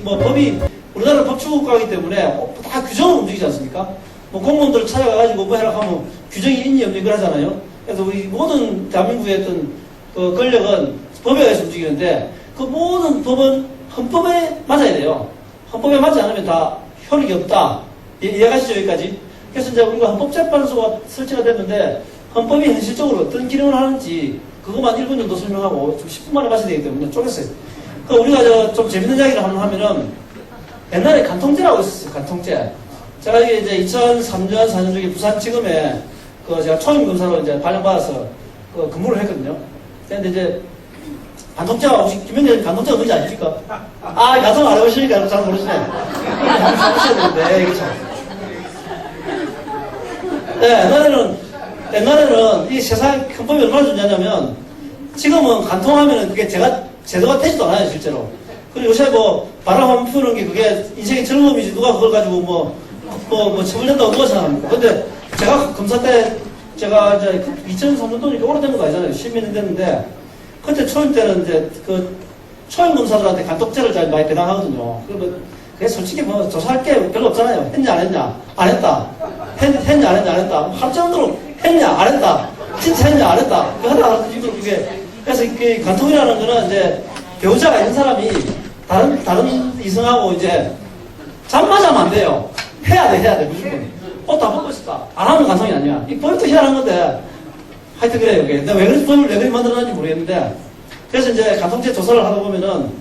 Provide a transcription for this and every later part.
뭐 법이 우리나라 법치국가이기 때문에 다 규정을 움직이지 않습니까? 뭐 공무원들 찾아가가지고 뭐 해라 하면 규정이 있니 없니 그걸 하잖아요. 그래서 우리 모든 대한민국의 어떤 그 권력은 법에 의해서 움직이는데 그 모든 법은 헌법에 맞아야 돼요. 헌법에 맞지 않으면 다 효력이 없다. 이해가시죠 여기까지? 그래서 이제 우리가 헌법재판소가 설치가 됐는데 헌법이 현실적으로 어떤 기능을 하는지 그것만 1분 정도 설명하고 좀 10분 만에 마셔야 되기 때문에 쪼갰어요. 우리가 좀 재밌는 이야기를 한번 하면은 옛날에 간통죄라고 있었어요. 간통죄. 제가 이게 이제 2003년, 4년 중에 부산지검에 그 제가 초임검사로 이제 발령받아서 그 근무를 했거든요. 근데 이제 간통죄가 혹시 김현재 간통죄가 뭔지 아십니까? 야동 안 해보시니까 잘 모르시네. 한번 해보셔야 되는데, 이게 참. 네, 옛날에는 이 세상 헌법이 얼마나 중요하냐면 지금은 간통하면은 그게 제도가 되지도 않아요, 실제로. 그리고 요새 뭐 바람 한번 푸는 게 그게 인생의 즐거움이지 누가 그걸 가지고 뭐 처벌된다고 누가 생각합니까? 근데 제가 검사 때 제가 이제 2003년도니까 오래된 거 아니잖아요. 10년 됐는데 그때 초임 때는 이제 그 초임 검사들한테 간통죄를 잘 많이 배당하거든요. 그게 솔직히 뭐 조사할 게 별로 없잖아요. 했냐 안 했냐? 안 했다. 했냐 안 했냐? 안 했다. 할 정도로 했냐 안 했다. 진짜 했냐 안 했다. 그 하다 이게 그래서 그 간통이라는 거는 이제 배우자가 있는 사람이 다른 이성하고 이제 잠만 자면 안 돼요. 해야 돼 무조건. 옷 다 벗고 싶다. 안 하면 간통이 아니야. 이 법도 희한한 건데 하여튼 그래요. 내가 왜 그래서 법을 왜 그렇게 만들어놨는지 모르겠는데 그래서 이제 간통죄 조사를 하다 보면은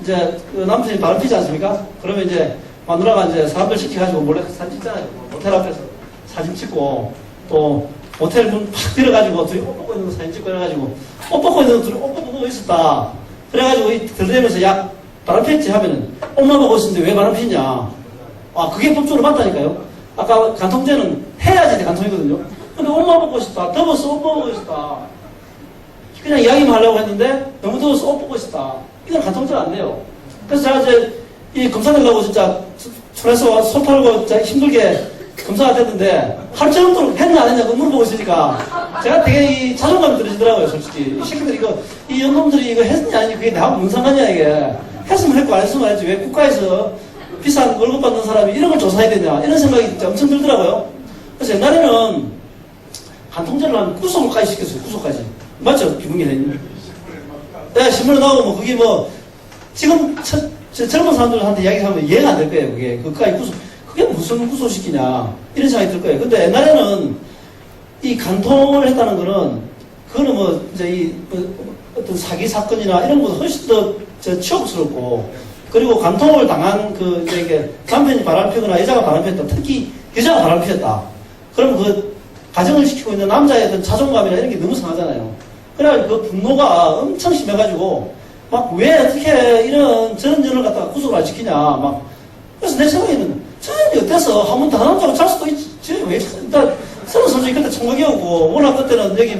이제 그 남편이 바람 피지 않습니까? 그러면 이제 마누라가 이제 사람들 시켜가지고 몰래 사진 찍잖아요. 모텔 앞에서 사진 찍고 또 모텔 문 팍 들어가지고 둘이 옷 벗고 있는 거 사진 찍고 해가지고 옷 벗고 있는 거 둘이 옷 벗고 있었다. 그래가지고 들대면서 야 바람 피했지 하면은 옷만 보고 있었는데 왜 바람 피냐? 그게 법적으로 맞다니까요. 아까 간통죄는 해야지 간통이거든요. 근데 옷만 벗고 있었다. 더워서 옷 벗고 있었다. 그냥 이야기만 하려고 했는데 너무 더워서 옷 벗고 있었다. 이건 간통죄가 안 돼요. 그래서 제가 이제 이 검사들하고 진짜村에서 손 털고 진짜 힘들게 검사가 됐는데 하루 정도로 했냐 안 했냐 물어보고 있으니까 제가 되게 이 자존감이 들어지더라고요. 솔직히 이 새끼들이 이 연놈들이 이거 했냐 아니 그게 나하고 무슨 상관이야 이게. 했으면 했고 안 했으면 안 했지 왜 국가에서 비싼 월급 받는 사람이 이런 걸 조사해야 되냐 이런 생각이 엄청 들더라고요. 그래서 옛날에는 간통죄를 하면 구속까지 시켰어요. 구속까지. 맞죠? 비문계는. 네, 신문에 나오고 뭐 그게 뭐 지금 젊은 사람들한테 이야기하면 이해가 안 될 거예요. 그까지 구속. 그게 무슨 구속시키냐 이런 생각이 들 거예요. 근데 옛날에는 이 간통을 했다는 거는 그거는 뭐 이제 어떤 사기 사건이나 이런 것보다 훨씬 더 치욕스럽고 그리고 간통을 당한 이제 이게 남편이 바람피거나 여자가 바람피웠다. 특히 여자가 바람피웠다. 그럼 그 가정을 지키고 있는 남자의 어떤 자존감이나 이런 게 너무 상하잖아요. 그래가지고 그 분노가 엄청 심해가지고 막 왜 어떻게 저런 년을 갖다가 구속을 안 시키냐 막 그래서 내 생각에는 저년이 어때서 한 번 다른 남자하고 잘 수도 있지 왜 일단 서로 솔직히 그때 총각이었고 워낙 그때는 여기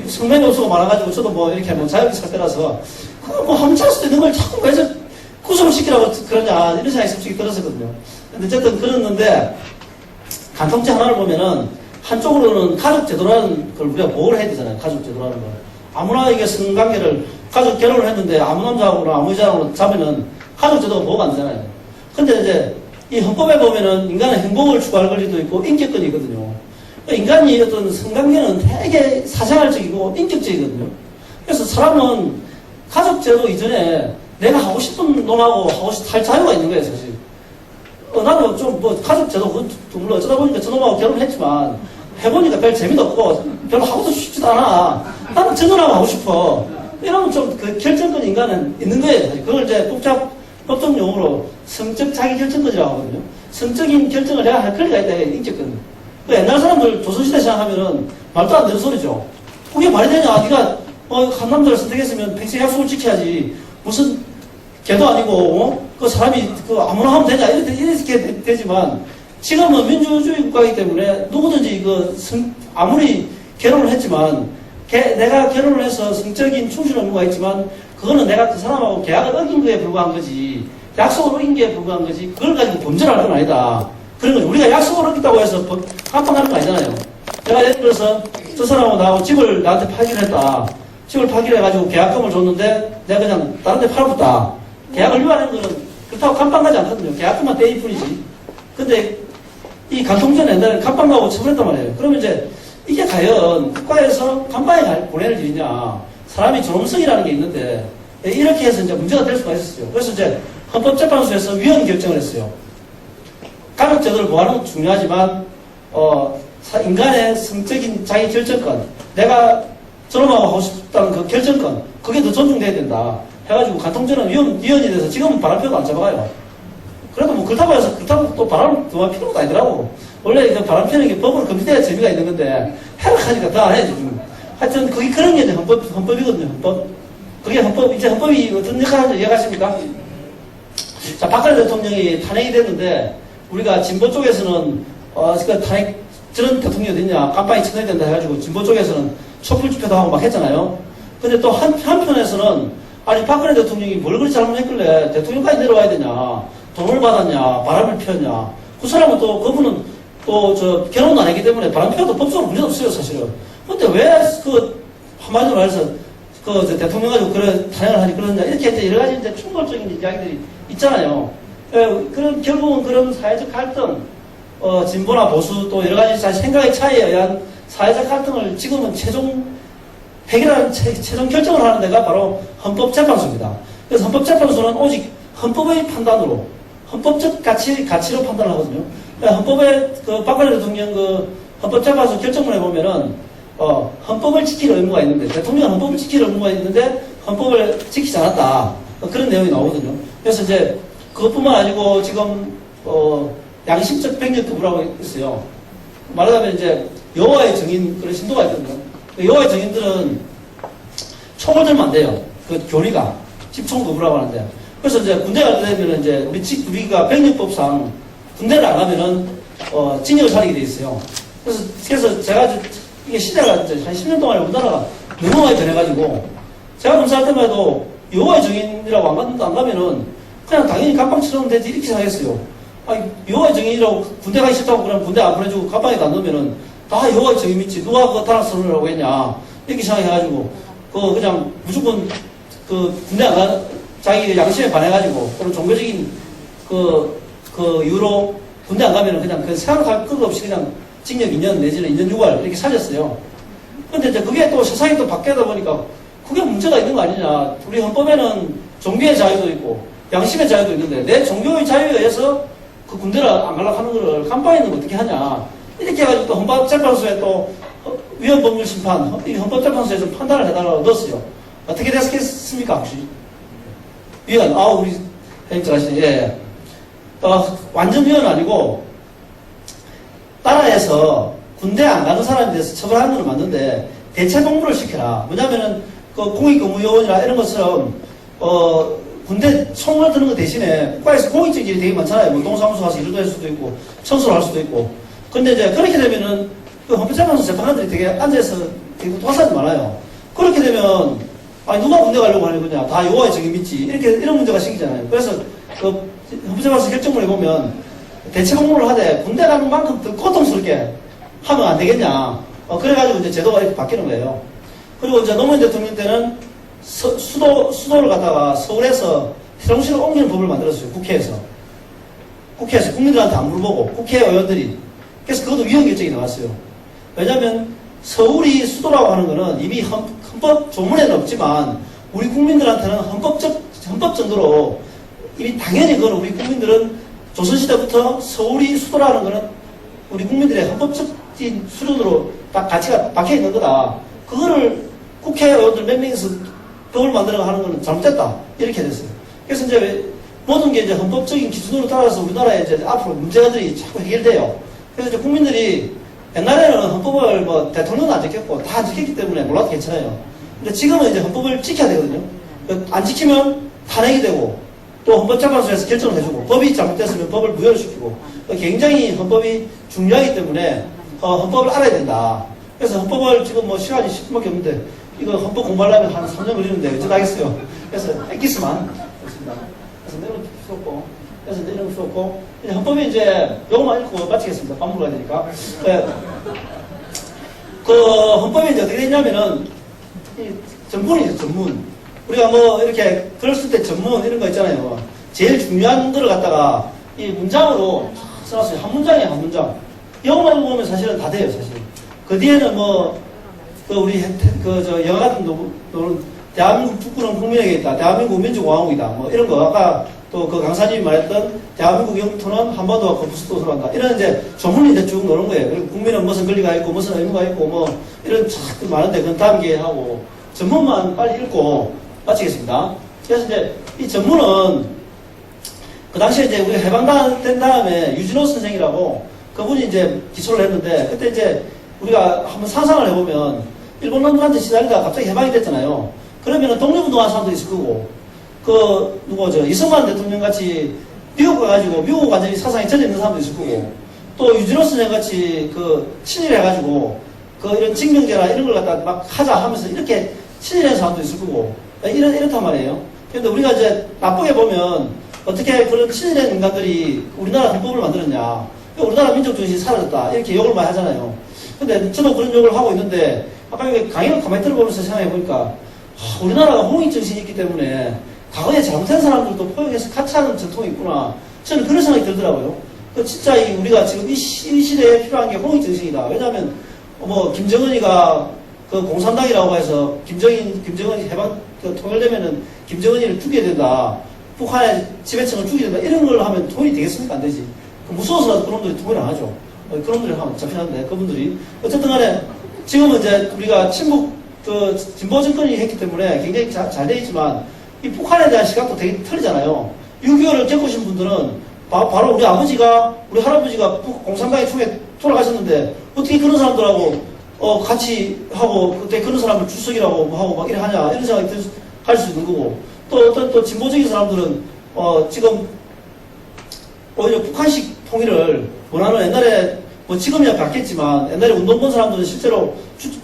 성매매 요소가 많아가지고 저도 뭐 이렇게 뭐 자유롭게 살 때라서 뭐 한 번 잘 수도 있는 걸 자꾸 왜 구속을 시키라고 그러냐 이런 생각이 솔직히 들었었거든요. 근데 어쨌든 그랬는데 간통죄 하나를 보면은 한쪽으로는 가족 제도라는 걸 우리가 보호를 해야 되잖아요. 가족 제도라는 걸. 아무나 이게 성관계를 가족 결혼을 했는데 아무 남자하고나 아무 여자하고나 자면은 가족 제도가 보호가 안 되잖아요. 근데 이제 이 헌법에 보면은 인간은 행복을 추구할 권리도 있고 인격권이 있거든요. 인간이 어떤 성관계는 되게 사생활적이고 인격적이거든요. 그래서 사람은 가족 제도 이전에 내가 하고 싶은 놈하고 할 자유가 있는 거예요, 사실. 나도 좀 가족 제도 물론 어쩌다 보니까 저놈하고 결혼했지만 해보니까 별 재미도 없고 별로 하고도 싶지도 않아. 나는 저놈하고 하고 싶어. 이러면 좀 결정권 인간은 있는 거예요. 그걸 이제 법적 용어로 성적 자기 결정권이라고 하거든요. 성적인 결정을 해야 할 권리가 있다. 인격권. 옛날 사람들 조선시대 생각하면은 말도 안 되는 소리죠. 그게 말이 되냐. 네가 한 남자를 선택했으면 평생 약속을 지켜야지. 무슨 걔도 아니고 그 사람이 아무나 하면 되냐 이렇게 되지만 지금은 민주주의 국가이기 때문에 누구든지 아무리 결혼을 했지만 내가 결혼을 해서 성적인 충실 의무가 있지만 그거는 내가 그 사람하고 계약을 어긴 거에 불과한 거지 약속을 어긴 거에 불과한 거지 그걸 가지고 범죄를 할 건 아니다. 그런 거지. 우리가 약속을 어겼다고 해서 합방하는 거 아니잖아요. 내가 예를 들어서 저 사람하고 나하고 집을 나한테 팔기로 했다. 집을 팔기로 해가지고 계약금을 줬는데 내가 그냥 다른 데 팔아봤다. 계약을 위반하는 거는 그렇다고 감방 가지 않거든요. 계약금만 떼일 뿐이지. 근데 이 간통죄는 옛날에 감방 가고 처벌했단 말이에요. 그러면 이제 이게 과연 국가에서 감방에 보낼 일이냐. 사람이 존엄성이라는 게 있는데 이렇게 해서 이제 문제가 될 수가 있었어요. 그래서 이제 헌법재판소에서 위헌 결정을 했어요. 가족제도를 보호하는 것도 중요하지만 인간의 성적인 자기 결정권, 내가 존엄하고 하고 싶다는 그 결정권, 그게 더 존중돼야 된다. 해가지고 간통죄는 위헌이 돼서 지금은 바람표도 안 잡아가요. 그래도 뭐 그렇다고 해서 그렇다고 또 바람을 더 피는 것도 아니더라고. 원래 그 바람 피는 게 법으로 금지돼야 재미가 있는 건데 해석하니까 더 안 해야지. 하여튼 그게 그런 게 이제 헌법이거든요. 헌법. 그게 이제 헌법이 어떤 역할을 하는지 이해가십니까? 자, 박근혜 대통령이 탄핵이 됐는데 우리가 진보 쪽에서는 그 탄핵 저런 대통령이 어딨냐 깜빡이 쳐내야 된다 해가지고 진보 쪽에서는 촛불 집회도 하고 막 했잖아요. 근데 또 한편에서는 아니 박근혜 대통령이 뭘 그리 잘못했길래 대통령까지 내려와야 되냐, 돈을 받았냐, 바람을 피웠냐. 그 사람은 또 그분은 또 결혼도 안 했기 때문에 바람 피워도 법적으로 문제 없어요 사실은. 근데 왜 한마디로 말해서 대통령 가지고 그런 탄핵을 하니 그러냐 이렇게 이제 여러 가지 이제 충돌적인 이야기들이 있잖아요. 결국은 그런 사회적 갈등, 진보나 보수 또 여러 가지 생각의 차이에 의한 사회적 갈등을 지금은 최종 해결하는 최종 결정을 하는 데가 바로 헌법재판소입니다. 그래서 헌법재판소는 오직 헌법의 판단으로 헌법적 가치로 판단을 하거든요. 헌법에 박근혜 대통령 헌법재판소 결정문에 보면은 헌법을 지킬 의무가 있는데 대통령은 헌법을 지킬 의무가 있는데 헌법을 지키지 않았다. 그런 내용이 나오거든요. 그래서 이제 그것뿐만 아니고 지금 양심적 병력 거부라고 있어요. 말하자면 이제 여호와의 증인 그런 신도가 있거든요. 여호와의 증인들은 총을 들면 안 돼요. 그 교리가 집총 거부라고 하는데 그래서 이제 군대 갈 때 되면 이제 우리가 병력법상 군대를 안 가면은 징역을 차리게 돼 있어요. 그래서 제가 이게 시대가 이제 한 10년 동안에 우리나라가 너무 많이 변해가지고 제가 검사할 때만 해도 여호와의 증인이라고 안 가면은 그냥 당연히 감방 치르면 되지 이렇게 생각했어요. 아니 여호와의 증인이라고 군대 가기 싫다고 그러면 군대 안 보내주고 감방에도 안 넣으면은 다 여호와의 증인 믿지 누가 그거 단합 선언이라고 했냐 이렇게 생각해가지고 그냥 무조건 군대 안 가 자기 양심에 반해가지고 그런 종교적인 이유로 군대 안 가면은 그냥 생각할 것 없이 그냥 징역 2년 내지는 2년 6월 이렇게 살렸어요. 근데 이제 그게 또 세상이 또 바뀌다 보니까 그게 문제가 있는 거 아니냐. 우리 헌법에는 종교의 자유도 있고 양심의 자유도 있는데 내 종교의 자유에 의해서 그 군대를 안 가려고 하는 거를 감방에 있는 거 어떻게 하냐. 이렇게 해가지고 또 헌법재판소에 또 위헌법률 심판, 헌법재판소에 좀 판단을 해달라고 넣었어요. 어떻게 됐겠습니까, 혹시? 위헌, 우리 회장님 아시네. 예. 완전 위헌은 아니고 나라에서 군대 안 가는 사람에 대해서 처벌하는 건 맞는데 대체 복무를 시켜라. 뭐냐면은 공익근무요원이나 이런 것처럼 군대 총을 드는 것 대신에 국가에서 공익적 일이 되게 많잖아요. 뭐 동사무소 가서 일도 할 수도 있고 청소를 할 수도 있고. 근데 이제 그렇게 되면은 헌법재판소 재판관들이 되게 앉아서 되게 도사이 많아요. 그렇게 되면 누가 군대 가려고 하는 거냐. 다 여호와의 증인 믿지. 이런 문제가 생기잖아요. 그래서 헌법재판소 결정문에 보면 대체 복무를 하되 군대 가는 만큼 더 고통스럽게 하면 안 되겠냐. 그래가지고 이제 제도가 이렇게 바뀌는 거예요. 그리고 이제 노무현 대통령 때는 수도를 갖다가 서울에서 세종시로 옮기는 법을 만들었어요. 국회에서 국민들한테 안 물어보고 국회의원들이. 그래서 그것도 위헌 결정이 나왔어요. 왜냐하면 서울이 수도라고 하는 거는 이미 헌법 조문에는 없지만 우리 국민들한테는 헌법 정도로 이미 당연히 그건 우리 국민들은 조선시대부터 서울이 수도라는 거는 우리 국민들의 헌법적인 수준으로 딱 가치가 박혀 있는 거다. 그거를 국회의원들 몇 명이서 법을 만들어 하는 거는 잘못됐다. 이렇게 됐어요. 그래서 이제 모든 게 이제 헌법적인 기준으로 따라서 우리나라에 이제 앞으로 문제들이 자꾸 해결돼요. 그래서 이제 국민들이 옛날에는 헌법을 뭐 대통령도 안 지켰고 다 안 지켰기 때문에 몰라도 괜찮아요. 근데 지금은 이제 헌법을 지켜야 되거든요. 안 지키면 탄핵이 되고 또 헌법재판소에서 결정을 해주고 법이 잘못됐으면 법을 무효를 시키고 굉장히 헌법이 중요하기 때문에 헌법을 알아야 된다. 그래서 헌법을 지금 뭐 시간이 10분밖에 없는데 이거 헌법 공부하려면 한 3년 걸리는데 어쩌다겠어요. 그래서 엑기스만 그렇습니다. 그래서 내용 수없고 헌법이 이제 요것만 읽고 마치겠습니다. 밥 먹어야 되니까. 헌법이 이제 어떻게 되냐면은 전문이죠. 전문. 우리가 뭐 이렇게 글 쓸 때 전문 이런 거 있잖아요. 제일 중요한 거를 갖다가 이 문장으로 써놨어요. 한 문장이에요, 한 문장. 영어만 보면 사실은 다 돼요, 사실. 그 뒤에는 뭐, 영화 같은 노는 대한민국 축구는 국민에게 있다. 대한민국 민주공화국이다. 뭐 이런 거. 아까 또 그 강사님이 말했던 대한민국 영토는 한반도와 거푸스도 소란다. 이런 이제 조문이 이제 쭉 노는 거예요. 그리고 국민은 무슨 권리가 있고 무슨 의무가 있고 뭐 이런 참 많은데 그건 다음 기회에 하고 전문만 빨리 읽고 마치겠습니다. 그래서 이제 이 전문은 그 당시에 이제 우리가 해방된 다음에 유진호 선생이라고 그분이 이제 기초를 했는데 그때 이제 우리가 한번 상상을 해보면 일본 놈들한테 시달리다가 갑자기 해방이 됐잖아요. 그러면은 독립운동하는 사람도 있을 거고 이승만 대통령 같이 미국 가가지고 미국 완전히 사상에 젖어 있는 사람도 있을 거고 또 유진호 선생 같이 친일해가지고 이런 징병제나 이런 걸 갖다 막 하자 하면서 이렇게 친일한 사람도 있을 거고 이렇단 말이에요. 근데 우리가 이제 나쁘게 보면 어떻게 그런 친일한 인간들이 우리나라 헌법을 만들었냐. 우리나라 민족정신이 사라졌다. 이렇게 욕을 많이 하잖아요. 근데 저도 그런 욕을 하고 있는데 아까 여기 강의를 가만히 들어보면서 생각해보니까 우리나라가 홍익정신이 있기 때문에 과거에 잘못한 사람들도 포용해서 같이 하는 전통이 있구나. 저는 그런 생각이 들더라고요. 진짜 우리가 지금 이 시대에 필요한 게 홍익정신이다. 왜냐하면 김정은이가 공산당이라고 해서 김정은이 해방 통일되면은 김정은이를 죽여야 된다. 북한의 지배층을 죽여야 된다. 이런 걸 하면 통일이 되겠습니까? 안 되지. 무서워서라도 그놈들이 통일 안 하죠. 그놈들이 하면 잡히는데 그분들이 어쨌든 간에 지금은 이제 우리가 친북 진보 정권이 했기 때문에 굉장히 잘 돼 있지만 이 북한에 대한 시각도 되게 틀리잖아요. 6.25를 겪으신 분들은 바로 우리 할아버지가 공산당의 총에 돌아가셨는데 어떻게 그런 사람들하고 같이 하고 그때 그런 사람을 출석이라고 하고 막 이래 하냐 이런 생각이 할 수 있는 거고 또 어떤 또 진보적인 사람들은 지금 오히려 북한식 통일을 원하는 옛날에 지금이야 바뀌었지만 옛날에 운동 본 사람들은 실제로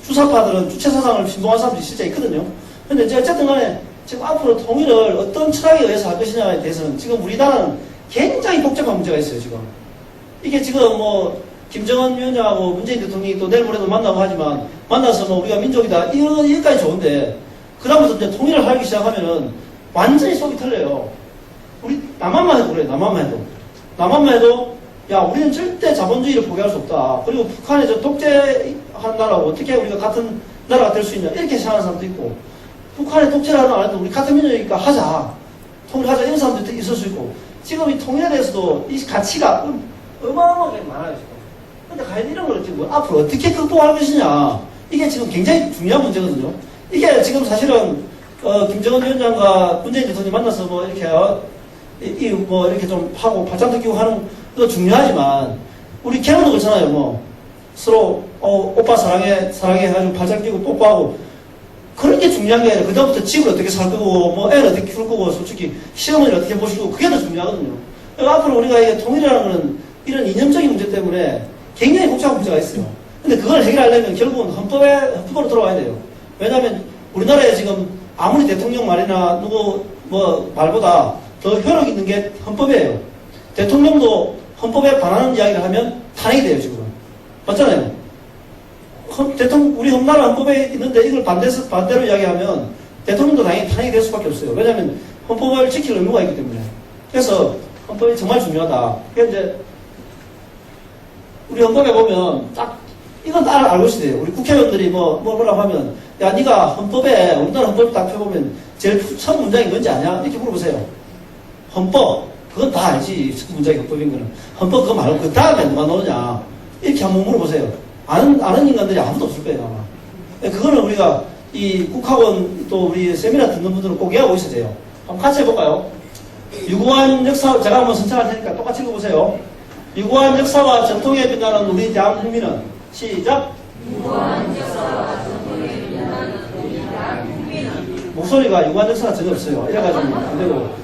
주사파들은 주체사상을 신봉한 사람들이 실제 있거든요. 근데 이제 어쨌든 간에 지금 앞으로 통일을 어떤 철학에 의해서 할 것이냐에 대해서는 지금 우리나라는 굉장히 복잡한 문제가 있어요, 지금. 이게 지금 김정은 위원장하고 문재인 대통령이 또 내일 모레도 만나고 하지만 만나서 우리가 민족이다. 이것까지 좋은데 그다음부터 이제 통일을 하기 시작하면은 완전히 속이 틀려요. 우리 남한만 해도 그래, 남한만 해도 야, 우리는 절대 자본주의를 포기할 수 없다. 그리고 북한에 독재하는 나라하고 어떻게 우리가 같은 나라가 될 수 있냐. 이렇게 생각하는 사람도 있고, 북한에 독재를 하는 나라도 우리 같은 민족이니까 하자. 통일하자. 이런 사람도 있을 수 있고, 지금 이 통일에 대해서도 이 가치가 어마어마하게 많아요, 지금. 근데 과연 이런 걸 지금 앞으로 어떻게 극복할 것이냐. 이게 지금 굉장히 중요한 문제거든요. 이게 지금 사실은, 김정은 위원장과 문재인 대통령이 만나서 이렇게 좀 하고 발장도 끼고 하는 것도 중요하지만 우리 결혼도 그렇잖아요. 서로 오빠 사랑해 해가지고 발장 끼고 뽀뽀하고 그런 게 중요한 게 아니라 그다음부터 집을 어떻게 살 거고 애를 어떻게 키울 거고 솔직히 시어머니를 어떻게 모시고 그게 더 중요하거든요. 그러니까 앞으로 우리가 이게 통일이라는 거는 이런 이념적인 문제 때문에 굉장히 복잡한 문제가 있어요. 근데 그걸 해결하려면 결국은 헌법으로 들어와야 돼요. 왜냐하면 우리나라에 지금 아무리 대통령 말이나 누구 말보다 더 효력 있는 게 헌법이에요. 대통령도 헌법에 반하는 이야기를 하면 탄핵이 돼요, 지금. 맞잖아요. 우리 나라 헌법에 있는데 이걸 반대로 이야기하면 대통령도 당연히 탄핵이 될 수밖에 없어요. 왜냐하면 헌법을 지킬 의무가 있기 때문에. 그래서 헌법이 정말 중요하다. 그래서 이제 우리 헌법에 보면 이건 알고 있어야 돼요. 우리 국회의원들이 뭐라고 하면 야, 네가 우리나라 헌법을 딱 펴보면 제일 첫 문장이 뭔지 아냐? 이렇게 물어보세요. 헌법, 그건 다 알지. 첫 문장이 헌법인 거는. 헌법 그거 말고 그 다음에 누가 넣느냐. 이렇게 한번 물어보세요. 아는 인간들이 아무도 없을 거예요, 아마. 그거는 우리가 이 국학원 또 우리 세미나 듣는 분들은 꼭 외우고 있어야 돼요. 한번 같이 해볼까요? 유구한 역사, 제가 한번 선창할 테니까 똑같이 읽어보세요. 유구한 역사와 전통에 빛나는 우리 대한국민은 시작! 유구한 역사와 전통에 빛나는 우리 대한국민은 목소리가 유구한 역사가 전혀 없어요. 이래가지고 안 되고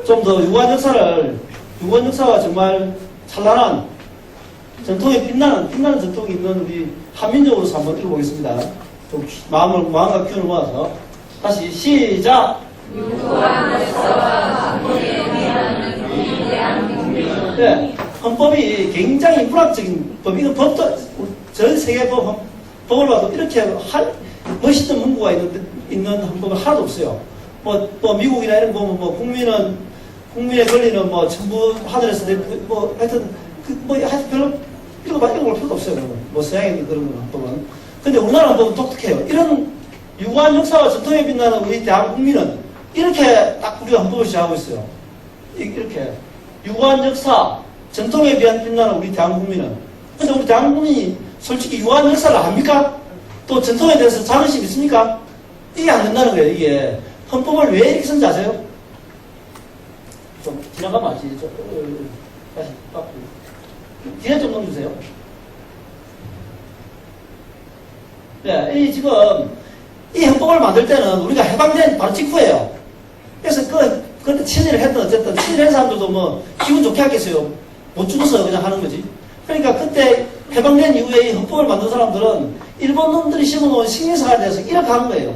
좀 더 유구한 역사와 정말 찬란한 전통에 빛나는 전통이 있는 우리 한민족으로서 한번 읽어보겠습니다. 좀 마음과 기운을 모아서 다시 시작! 유구한 역사와 전통에 빛나는 우리 대한국민은 네, 헌법이 굉장히 문학적인 법, 이건 법도 전 세계 법을 봐도 이렇게 멋있는 문구가 있는 헌법은 하나도 없어요. 뭐 미국이나 이런 거 보면 뭐 국민의 권리는 뭐 전부 하늘에서 뭐 하여튼 하여튼 별로 읽어볼 필요가 없어요. 그러면 뭐 서양의 그런 거는 보면. 근데 우리나라는 보면 독특해요. 이런 유구한 역사와 전통에 빛나는 우리 대한민국 국민은 이렇게 딱 우리가 헌법을 시작하고 있어요. 이렇게 유구한 역사, 전통에 빛나는 우리 대한민국 국민은. 근데 우리 대한민국 국민이 솔직히 유구한 역사를 압니까? 또 전통에 대해서 자긍심 있습니까? 이게 안 된다는 거예요. 이게 헌법을 왜 이렇게 쓴지 아세요? 좀 지나가면 알지. 다시 바꾸. 뒤에 좀 넘겨주세요. 네, 지금 이 헌법을 만들 때는 우리가 해방된 바로 직후예요. 그래서 그때 친일을 했든 어쨌든 친일한 사람들도 뭐 기분 좋게 하겠어요. 못 죽어서 그냥 하는 거지. 그러니까 그때 해방된 이후에 이 헌법을 만든 사람들은 일본 놈들이 심어놓은 식민사에 대해서 이렇게 하는 거예요.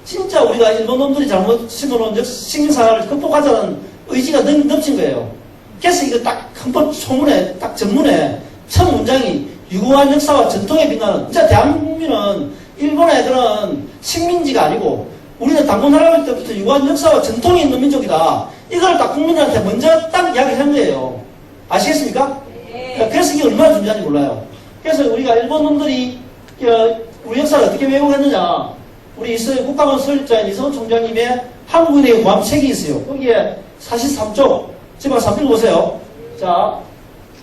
진짜 우리가 일본 놈들이 잘못 심어놓은 식민사를 극복하자는 의지가 넘친 거예요. 그래서 이거 딱 헌법 소문에 딱 전문에 첫 문장이 유구한 역사와 전통에 빛나는, 진짜 대한민국민은 일본의 그런 식민지가 아니고 우리는 당군 할아버지 때부터 유구한 역사와 전통이 있는 민족이다. 이걸 딱 국민들한테 먼저 딱 이야기한 거예요. 아시겠습니까? 네. 그래서 이게 얼마나 중요한지 몰라요. 그래서 우리가 일본 놈들이 우리 역사를 어떻게 왜곡했느냐. 우리 국가원 설립자인 이성훈 총장님의 한국인의 고함 책이 있어요. 거기에 43쪽, 지금 한번 읽어보세요. 자,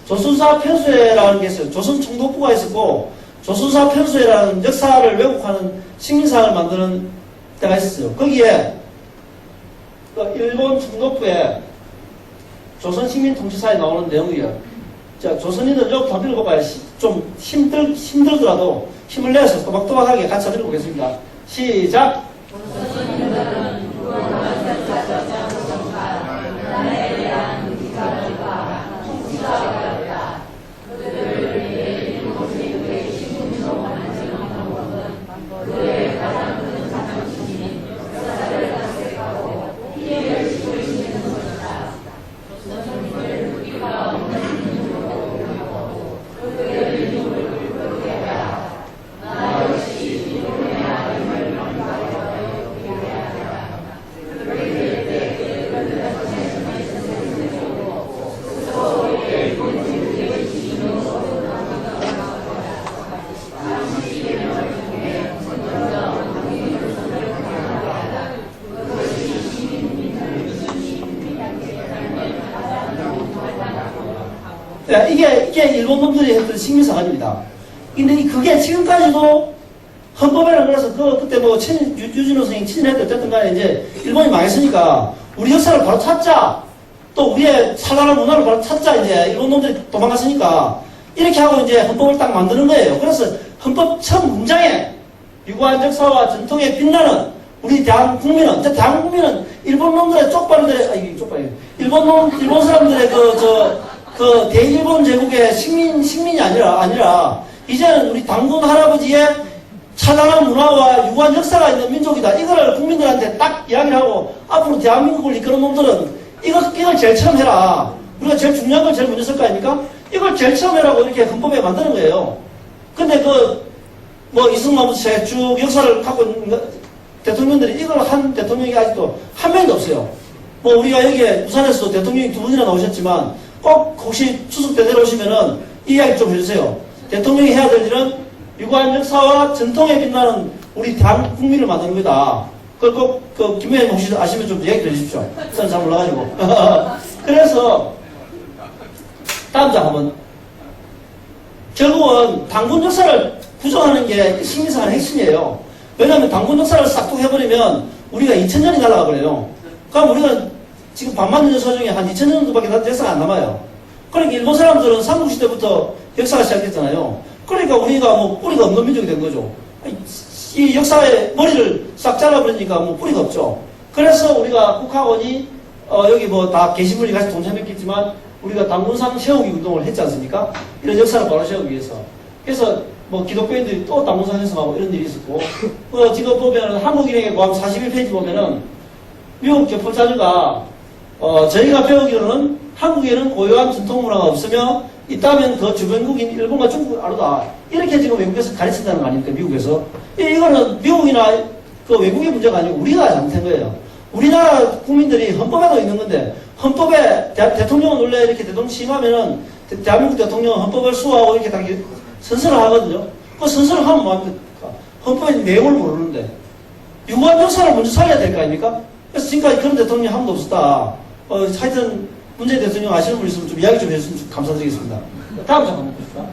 조선사 편수회라는 게 있어요. 조선 총독부가 있었고, 조선사 편수회라는 역사를 왜곡하는 식민사를 만드는 때가 있었어요. 거기에, 일본 총독부에 조선 식민 통치사에 나오는 내용이에요. 자, 조선인들 여기 다 읽어봐요. 좀 힘들더라도 힘을 내서 또박또박하게 같이 읽어보겠습니다. 시작! 이게 일본 놈들이 했던 식민사관입니다. 근데 그게 지금까지도 헌법에는 그래서 그때 뭐 유진호 선생님 친일했던 어쨌든 간에 이제 일본이 망했으니까 우리 역사를 바로 찾자. 또 우리의 찬란한 문화를 바로 찾자. 이제 일본 놈들이 도망갔으니까 이렇게 하고 이제 헌법을 딱 만드는 거예요. 그래서 헌법 첫 문장에 유구한 역사와 전통에 빛나는 우리 대한국민은, 대한국민은 일본 놈들의 쪽발들의, 일본 사람들의 대일본 제국의 식민이 아니라, 이제는 우리 당군 할아버지의 찬란한 문화와 유구한 역사가 있는 민족이다. 이거를 국민들한테 딱 이야기를 하고, 앞으로 대한민국을 이끄는 놈들은 이걸 제일 처음 해라. 우리가 제일 중요한 걸 제일 먼저 쓸 거 아닙니까? 이걸 제일 처음 해라고 이렇게 헌법에 만드는 거예요. 근데 이승만부터 쭉 역사를 갖고 있는 대통령들이 이걸 한 대통령이 아직도 한 명도 없어요. 뭐 우리가 여기에 부산에서도 대통령이 2분이나 나오셨지만 꼭 혹시 추석 때 내려오시면은 이 이야기 좀 해주세요. 대통령이 해야 될 일은 유구한 역사와 전통에 빛나는 우리 대한민국 국민을 만드는 거다. 그걸 꼭 김의원님 혹시 아시면 좀 이야기 해주십시오. 저는 잘 몰라가지고. 그래서 다음 장 한번. 결국은 당군 역사를 부정하는 게 식민사관의 핵심이에요. 왜냐하면 당군 역사를 싹둑 해버리면 우리가 2000년이 날아가 버려요. 그럼 우리가 지금 반만 년 서 중에 한 2000년 정도밖에 역사가 안 남아요. 그러니까 일본 사람들은 삼국시대부터 역사가 시작됐잖아요. 그러니까 우리가 뭐 뿌리가 없는 민족이 된 거죠. 이 역사의 머리를 싹 잘라버리니까 뭐 뿌리가 없죠. 그래서 우리가 국학원이 여기 뭐 다 게시물이 같이 동참했겠지만 우리가 당군상 세우기 운동을 했지 않습니까? 이런 역사를 바로 세우기 위해서. 그래서 뭐 기독교인들이 또 당군상 해석하고 이런 일이 있었고, 지금 보면은 한국인에게 고함 41페이지 보면은 미국 교포자료가 저희가 배우기로는 한국에는 고유한 전통문화가 없으며 있다면 그 주변국인 일본과 중국을 아르다. 이렇게 지금 외국에서 가르친다는 거 아닙니까? 미국에서. 이거는 미국이나 그 외국의 문제가 아니고 우리가 잘못한 거예요. 우리나라 국민들이 헌법에도 있는 건데, 헌법에, 대통령은 원래 이렇게 대통령 취임하면은, 대한민국 대통령은 헌법을 수호하고 이렇게 다 선서를 하거든요. 그 선서를 하면 뭐합니까? 헌법의 내용을 모르는데, 유구한 역사를 먼저 살려야 될 거 아닙니까? 그래서 지금까지 그런 대통령이 한 번도 없었다. 하여튼, 문재인 대통령 아시는 분 있으면 좀 이야기 좀 해주시면 감사드리겠습니다. 다음 장 한번 봅시다.